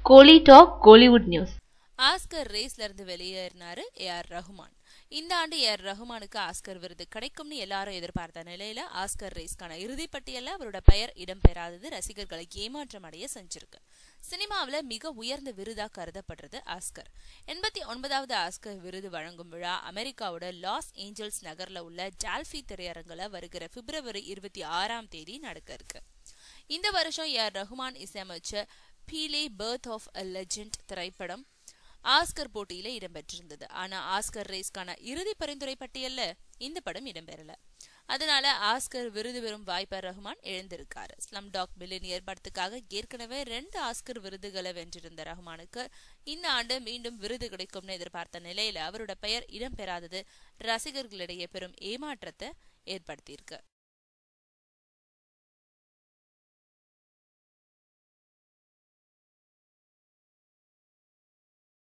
கோலி talk Kollywood news. Oscar ரேஸ்ல இருந்து வெளியேறினாரு AR Rahman. இந்த ஆண்டு ஏஆர் ரஹ்மானுக்கு ஆஸ்கர் விருது கிடைக்கும்னு எல்லாரும் எதிர்பார்த்த நிலையில ஆஸ்கர் ரேஸ்க்கான இறுதி பட்டியல்ல அவரோட பெயர் இடம்பெறாதது ரசிகர்களை ஏமாற்றம் அடைய செஞ்சிருக்கு. சினிமாவில மிக உயர்ந்த விருதா கருதப்படுறது ஆஸ்கர். 89வது ஆஸ்கர் விருது வழங்கும் விழா அமெரிக்காவோட லாஸ் ஏஞ்சல்ஸ் நகர்ல உள்ள டால்பி திரையரங்குல வருகிற பிப்ரவரி 26 நடக்க இருக்கு. இந்த வருஷம் ஏஆர் ரஹ்மான் இசையமைச்ச Pele birth of a legend திரைப்படம் ஆஸ்கர் போட்டியில இடம்பெற்றிருந்தது. ஆனா ஆஸ்கர் ரேஸ்க்கான இறுதி பரிந்துரை பட்டியல்ல இந்த படம் இடம்பெறல. அதனால ஆஸ்கர் விருது பெறும் வாய்ப்பை ரஹ்மான் இழந்திருக்காரு. ஸ்லம் டாக் மில்லியனியர் படத்துக்காக ஏற்கனவே 2 ஆஸ்கர் விருதுகளை வென்றிருந்த ரஹ்மானுக்கு இந்த ஆண்டு மீண்டும் விருது கிடைக்கும்னு எதிர்பார்த்த நிலையில அவரோட பெயர் இடம்பெறாதது ரசிகர்களிடையே பெரும் ஏமாற்றத்தை ஏற்படுத்தியிருக்கு.